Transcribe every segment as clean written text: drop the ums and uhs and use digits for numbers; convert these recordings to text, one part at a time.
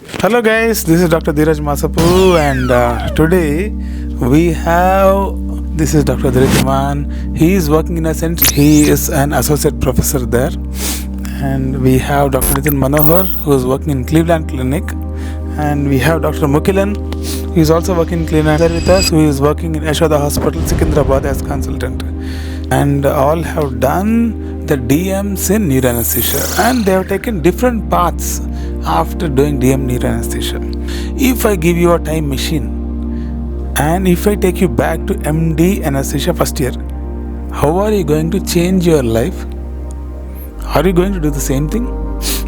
Hello guys, this is Dr. Dheeraj Masapu and today we have this is Dr. Dheeraj. He is working in a center. He is an associate professor there, and we have Dr. Nitin Manohar who is working in Cleveland Clinic, and we have Dr. Mukilan who is also working in Cleveland with us, who is working in Yashoda Hospital, Secunderabad as consultant, and all have done the DMs in neuroanesthesia, and they have taken different paths after doing DM neuroanesthesia. If I give you a time machine and if I take you back to MD anesthesia first year, how are you going to change your life? Are you going to do the same thing?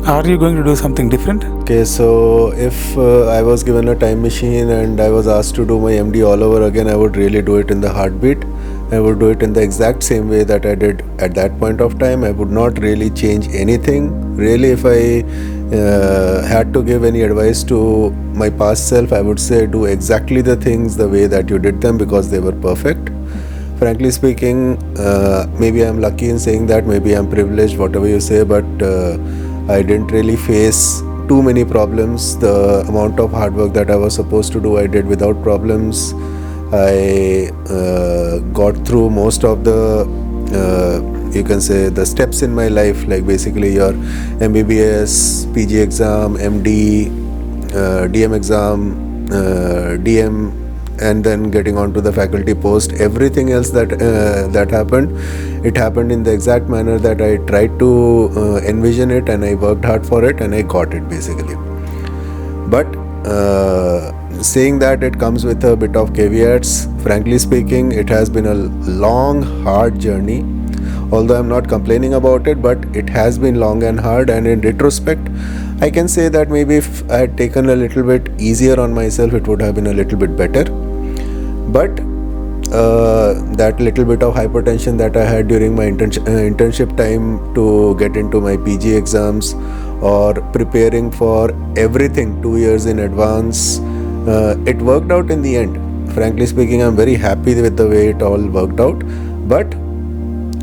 Are you going to do something different? Okay, so if I was given a time machine and I was asked to do my MD all over again, I would really do it in the heartbeat. I would do it in the exact same way that I did at that point of time. I would not really change anything. Really, if I had to give any advice to my past self, I would say do exactly the things the way that you did them because they were perfect. Frankly speaking, maybe I'm lucky in saying that, maybe I'm privileged, whatever you say, but I didn't really face too many problems. The amount of hard work that I was supposed to do, I did without problems. I got through most of the you can say the steps in my life, like basically your MBBS, PG exam, MD, DM exam, DM, and then getting on to the faculty post. Everything else that happened, it happened in the exact manner that I tried to envision it, and I worked hard for it, and I got it basically. But saying that, it comes with a bit of caveats. Frankly speaking, it has been a long, hard journey. Although I'm not complaining about it, but it has been long and hard, and in retrospect, I can say that maybe if I had taken a little bit easier on myself, it would have been a little bit better. But that little bit of hypertension that I had during my internship time to get into my PG exams, or preparing for everything 2 years in advance, it worked out in the end. Frankly speaking, I'm very happy with the way it all worked out. But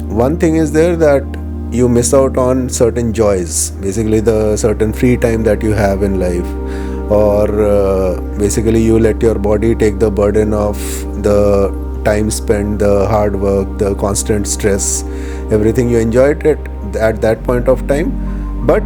one thing is there, that you miss out on certain joys, basically the certain free time that you have in life, or basically you let your body take the burden of the time spent, the hard work, the constant stress, everything. You enjoyed it at that point of time, but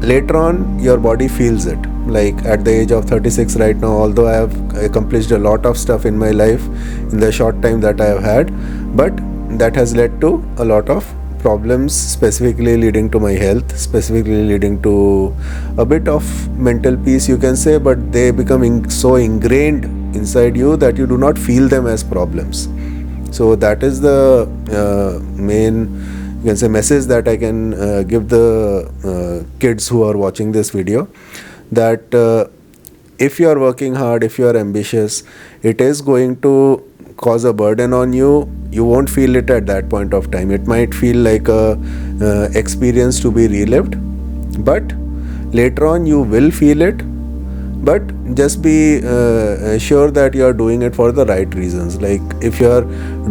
later on your body feels it. Like at the age of 36 right now, although I have accomplished a lot of stuff in my life in the short time that I have had, but that has led to a lot of problems, specifically leading to my health, specifically leading to a bit of mental peace, you can say, but they become so ingrained inside you that you do not feel them as problems. So that is the main, you can say, message that I can give the kids who are watching this video, that if you are working hard, if you are ambitious, it is going to cause a burden on you. You won't feel it at that point of time. It might feel like a experience to be relived, but later on you will feel it. But just be sure that you are doing it for the right reasons. Like if you are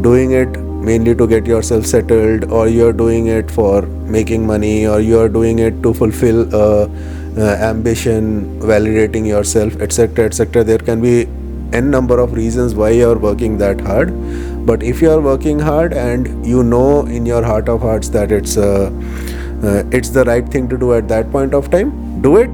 doing it mainly to get yourself settled, or you are doing it for making money, or you are doing it to fulfill ambition, validating yourself, etc., etc., there can be n number of reasons why you are working that hard. But if you are working hard and you know in your heart of hearts that it's the right thing to do at that point of time, do it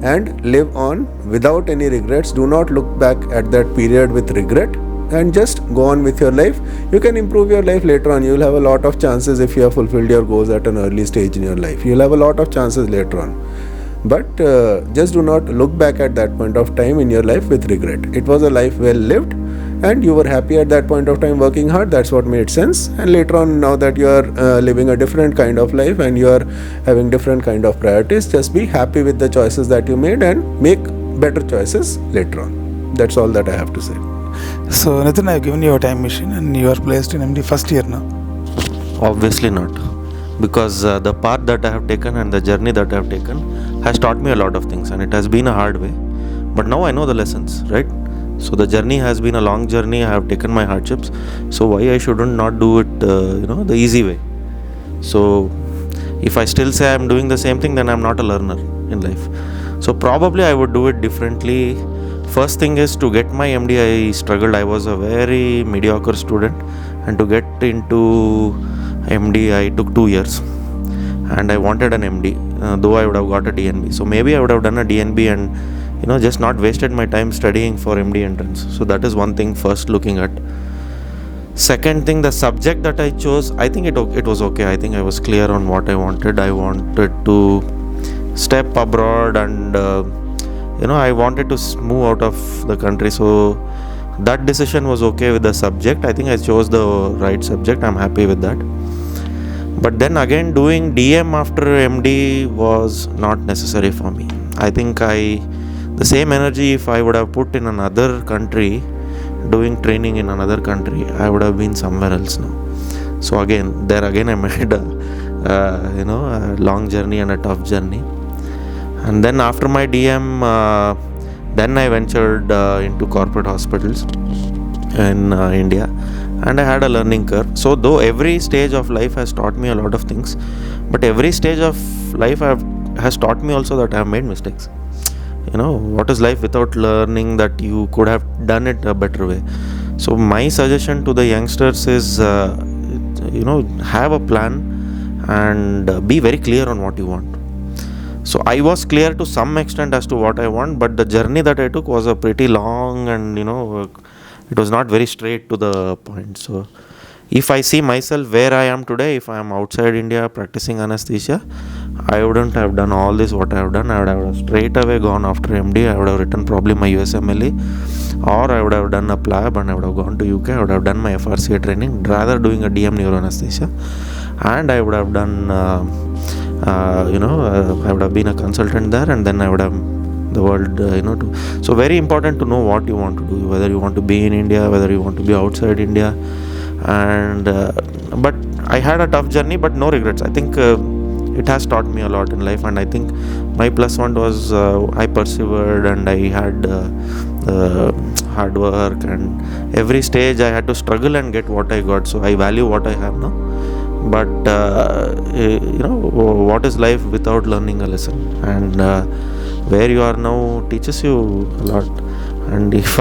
and live on without any regrets. Do not look back at that period with regret, and just go on with your life. You can improve your life later on. You will have a lot of chances if you have fulfilled your goals at an early stage in your life. You will have a lot of chances later on. But just do not look back at that point of time in your life with regret. It was a life well lived, and you were happy at that point of time working hard. That's what made sense. And later on, now that you are living a different kind of life and you are having different kind of priorities, just be happy with the choices that you made and make better choices later on. That's all that I have to say. So Nitin, I have given you a time machine and you are placed in MD first year now. Obviously not, because the path that I have taken and the journey that I have taken has taught me a lot of things, and it has been a hard way, but now I know the lessons, right? So the journey has been a long journey. I have taken my hardships, so why I shouldn't not do it the easy way? So if I still say I'm doing the same thing, then I'm not a learner in life. So probably I would do it differently. First thing is, to get my MD, I struggled. I was a very mediocre student, and to get into MD, I took 2 years, and I wanted an MD, though I would have got a DNB. So maybe I would have done a DNB and just not wasted my time studying for MD entrance. So that is one thing first looking at. Second thing, the subject that I chose, I think it was okay. I think I was clear on what I wanted. I wanted to step abroad, and I wanted to move out of the country. So that decision was okay with the subject. I think I chose the right subject. I'm happy with that. But then again, doing DM after MD was not necessary for me. I think the same energy, if I would have put in another country, doing training in another country, I would have been somewhere else now. So again I made a long journey and a tough journey. And then after my DM, then I ventured into corporate hospitals in India, and I had a learning curve. So though every stage of life has taught me a lot of things, but every stage of life has taught me also that I have made mistakes. What is life without learning that you could have done it a better way? So my suggestion to the youngsters is, have a plan and be very clear on what you want. So I was clear to some extent as to what I want, but the journey that I took was a pretty long, and it was not very straight to the point. So if I see myself where I am today, if I am outside India practicing anesthesia, I wouldn't have done all this what I have done. I would have straight away gone after MD. I would have written probably my USMLE, or I would have done a PLAB and I would have gone to UK. I would have done my FRCA training, rather doing a DM neuroanesthesia, and I would have done I would have been a consultant there, and then I would have the world so very important to know what you want to do, whether you want to be in India, whether you want to be outside India. And but I had a tough journey, but no regrets. I think it has taught me a lot in life, and I think my plus one was I persevered, and I had hard work, and every stage I had to struggle and get what I got. So I value what I have now. But what is life without learning a lesson? And where you are now teaches you a lot. And if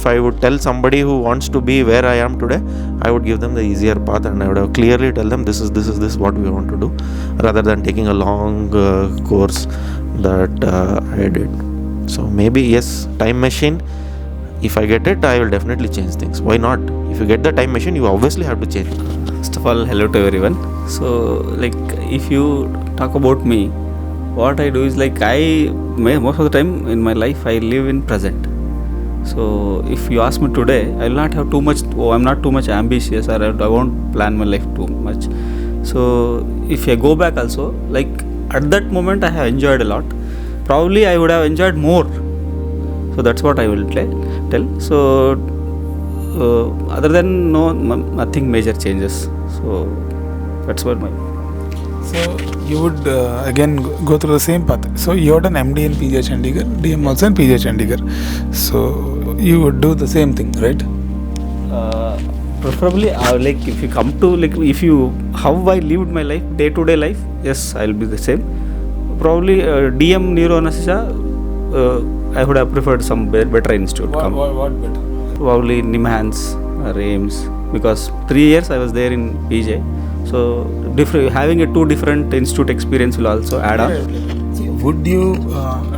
I would tell somebody who wants to be where I am today, I would give them the easier path, and I would have clearly tell them this is what we want to do, rather than taking a long course that I did. So maybe yes, time machine. If I get it, I will definitely change things. Why not? If you get the time machine, you obviously have to change. First of all, hello to everyone. So if you talk about me, what I do is most of the time in my life I live in present. So if you ask me today, I will not have too much. I'm not too much ambitious, or I won't plan my life too much. So if I go back also, at that moment I have enjoyed a lot. Probably I would have enjoyed more. So that's what I will tell. So other than nothing major changes. So that's what my. So you would again go through the same path. So you had an MD in PGH Chandigarh, DM also in PGH Chandigarh. So you would do the same thing, right? Preferably, if you come to how I lived my life, day-to-day life, yes, I'll be the same. Probably DM neuroanesthesia, I would have preferred some better institute. What better? Probably NIMHANS or AIMS, because 3 years I was there in PJ. So having a 2 different institute experience will also add up. Would you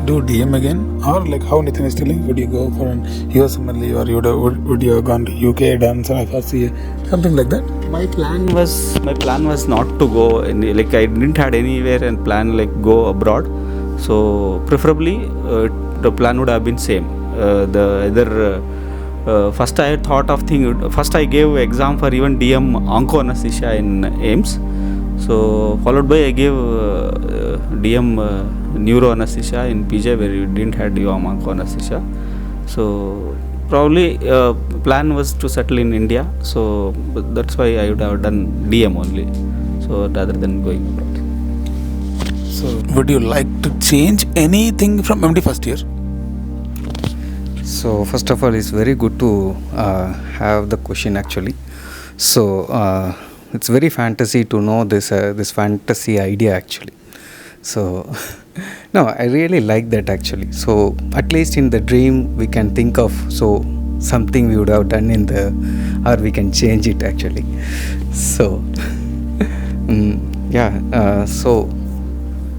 do DM again, or how Nitin is telling, would you go for an USMLE, or would you have gone to UK, done some FRCA, something like that? My plan was not to go I didn't had anywhere and plan go abroad. So preferably the plan would have been same. First I had thought of first I gave exam for even DM onco anesthesia in AIMS. So followed by I gave DM neuro anesthesia in PJ, where you didn't have DM onco anesthesia. So probably plan was to settle in India. So that's why I would have done DM only. So rather than going abroad. So would you like to change anything from MD first year? So first of all, it's very good to have the question actually. So it's very fantasy to know this fantasy idea actually. So No, I really like that actually. So at least in the dream we can think of something we would have done in the, or we can change it actually. So so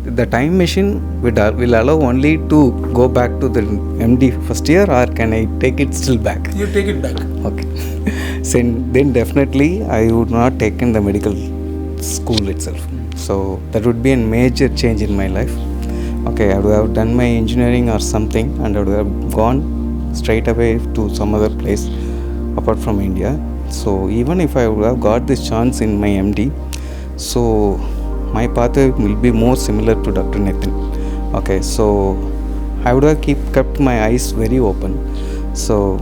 the time machine will allow only to go back to the MD first year, or can I take it still back? You take it back. Okay. So then definitely I would not take in the medical school itself. So that would be a major change in my life. Okay, I would have done my engineering or something, and I would have gone straight away to some other place apart from India. So even if I would have got this chance in my MD, so my pathway will be more similar to Dr. Nitin. Okay, so I would have kept my eyes very open. So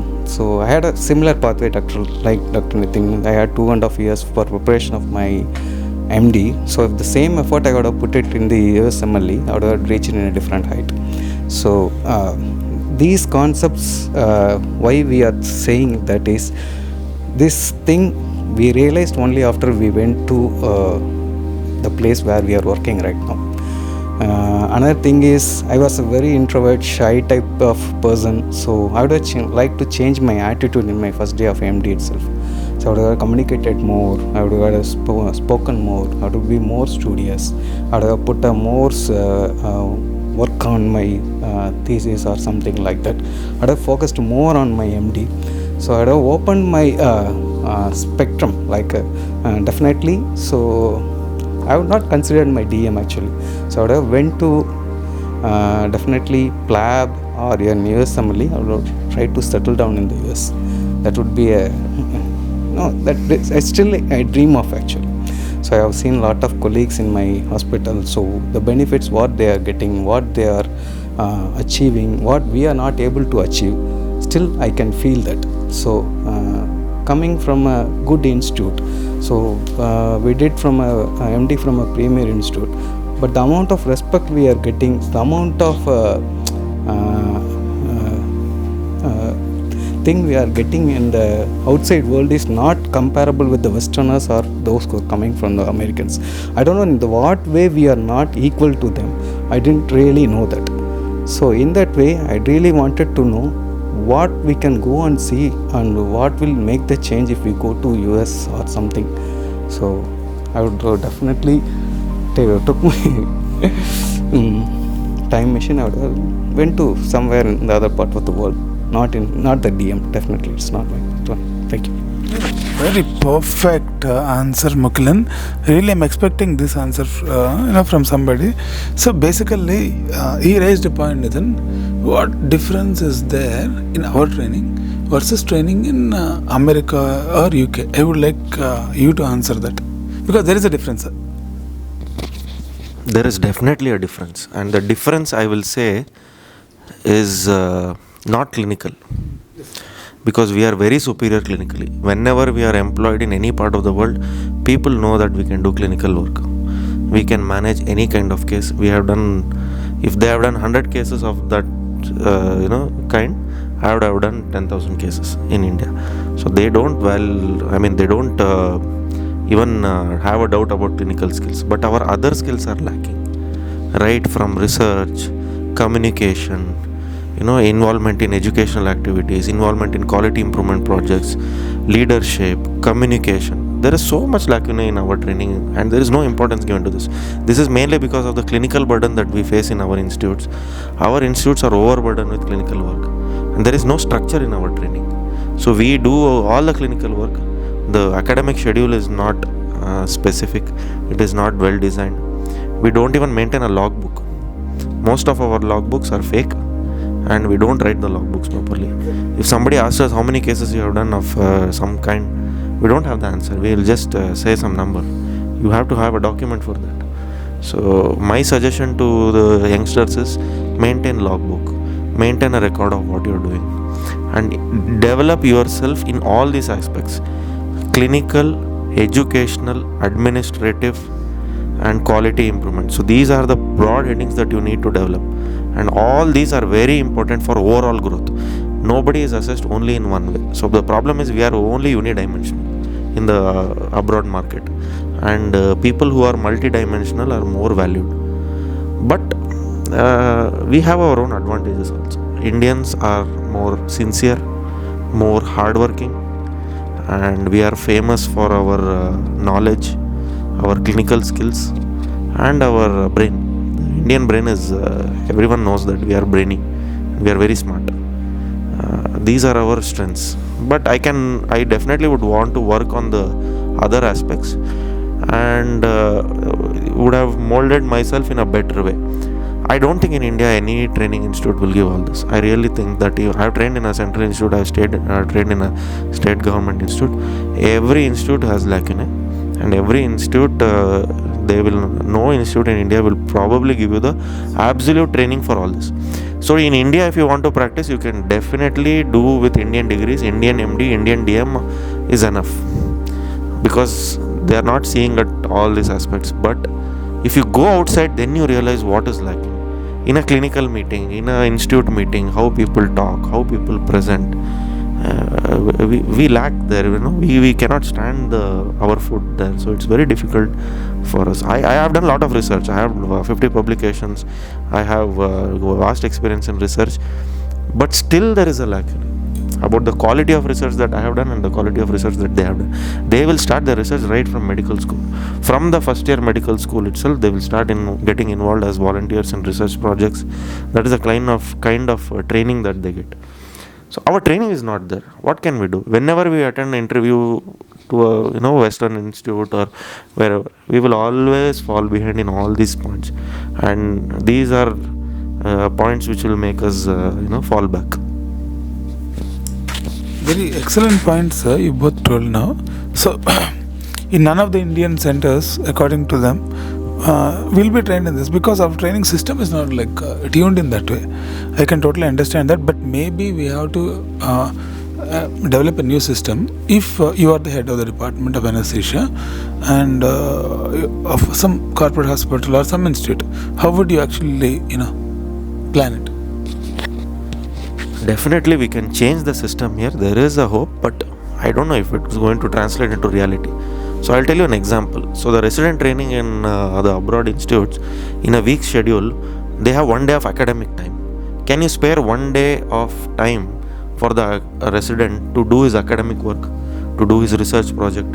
I had a similar pathway, like Dr. Nitin. I had 2.5 years for preparation of my MD. So if the same effort I would have put it in the USMLE, I would have reached in a different height. So these concepts, why we are saying that is, this thing we realized only after we went to the place where we are working right now. Another thing is, I was a very introvert, shy type of person, so I would have like to change my attitude in my first day of MD itself. So I would have communicated more, I would have spoken more, I would be more studious, I would have put a more work on my thesis or something like that. I would have focused more on my MD. So I would have opened my spectrum, like definitely. So I would not consider my DM actually. So I would have went to definitely PLAB or an USMLE. I would have tried to settle down in the US. That would be a I dream of actually. So I have seen a lot of colleagues in my hospital. So the benefits, what they are getting, what they are achieving, what we are not able to achieve, still I can feel that. So coming from a good institute, so we did from a MD from a premier institute, but the amount of respect we are getting, the amount of thing we are getting in the outside world is not comparable with the Westerners or those who are coming from the Americans. I don't know in what way we are not equal to them. I didn't really know that. So in that way, I really wanted to know what we can go and see and what will make the change if we go to US or something. So I would definitely took my time machine. I would have went to somewhere in the other part of the world, not the DM. Definitely, it's not my one. Thank you. Very perfect answer, Mukilan. Really, I'm expecting this answer, from somebody. So basically, he raised a point, Nathan. What difference is there in our training versus training in America or UK? I would like you to answer that, because there is a difference. There is definitely a difference, and the difference I will say is not clinical, because we are very superior clinically. Whenever we are employed in any part of the world, people know that we can do clinical work. We can manage any kind of case. We have done, if they have done 100 cases of that kind, I would have done 10,000 cases in India. So they don't even have a doubt about clinical skills, but our other skills are lacking, right? From research, communication, involvement in educational activities, involvement in quality improvement projects, leadership, communication. There is so much lacuna in our training, and there is no importance given to this. This is mainly because of the clinical burden that we face in our institutes. Our institutes are overburdened with clinical work, and there is no structure in our training. So we do all the clinical work. The academic schedule is not specific. It is not well designed. We don't even maintain a logbook. Most of our logbooks are fake, and we don't write the logbooks properly. If somebody asks us how many cases you have done of some kind, we don't have the answer. We will just say some number. You have to have a document for that. So my suggestion to the youngsters is maintain logbook, maintain a record of what you are doing, and develop yourself in all these aspects: clinical, educational, administrative, and quality improvement. So these are the broad headings that you need to develop, and all these are very important for overall growth. Nobody is assessed only in one way. So the problem is we are only unidimensional in the abroad market, and people who are multidimensional are more valued. But we have our own advantages also. Indians are more sincere, more hardworking, and we are famous for our knowledge, our clinical skills, and our brain. The Indian brain is, everyone knows that we are brainy, we are very smart. These are our strengths. But I definitely would want to work on the other aspects, and would have molded myself in a better way. I don't think in India any training institute will give all this. I really think that I have trained in a central institute, I have trained in a state government institute. Every institute has lacunae, and every institute, no institute in India will probably give you the absolute training for all this. So in India, if you want to practice, you can definitely do with Indian degrees. Indian MD, Indian DM is enough, because they are not seeing at all these aspects. But if you go outside, then you realize what is lacking. In a clinical meeting, in an institute meeting, how people talk, how people present, we lack there. We cannot stand our foot there. So it's very difficult for us. I have done a lot of research. I have 50 publications. I have vast experience in research, but still there is a lack about the quality of research that I have done and the quality of research that they have done. They will start their research right from medical school. From the first year medical school itself, they will start getting involved as volunteers in research projects. That is a kind of training that they get. So our training is not there. What can we do? Whenever we attend an interview to a Western institute or wherever, we will always fall behind in all these points, and these are points which will make us fall back. Very excellent points, sir, you both told now. So, in none of the Indian centers, according to them, will be trained in this, because our training system is not tuned in that way. I can totally understand that, but maybe we have to develop a new system. If you are the head of the department of anesthesia and of some corporate hospital or some institute, how would you actually plan it? Definitely we can change the system here. There is a hope, but I don't know if it is going to translate into reality. So I'll tell you an example. So the resident training in the abroad institutes, in a week's schedule, they have 1 day of academic time. Can you spare 1 day of time for the resident to do his academic work, to do his research project,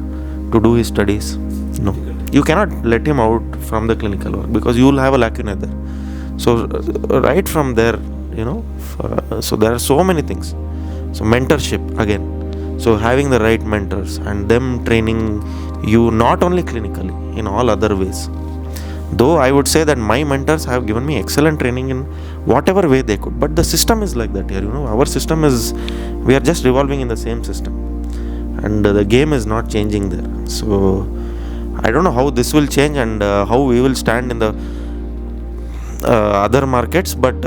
to do his studies? No. You cannot let him out from the clinical work, because you will have a lacuna there. So right from there, so there are so many things. So mentorship again. So having the right mentors and them training you not only clinically, in all other ways. Though I would say that my mentors have given me excellent training in whatever way they could. But the system is like that here. Our system is, we are just revolving in the same system. And the game is not changing there. So I don't know how this will change and how we will stand in the other markets. But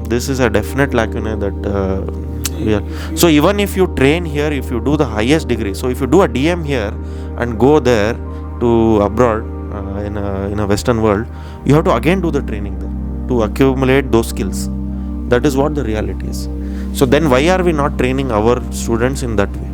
this is a definite lacuna that we are. So even if you train here, if you do the highest degree, so if you do a DM here and go there to abroad in a Western world, you have to again do the training there to accumulate those skills. That is what the reality is. So then why are we not training our students in that way?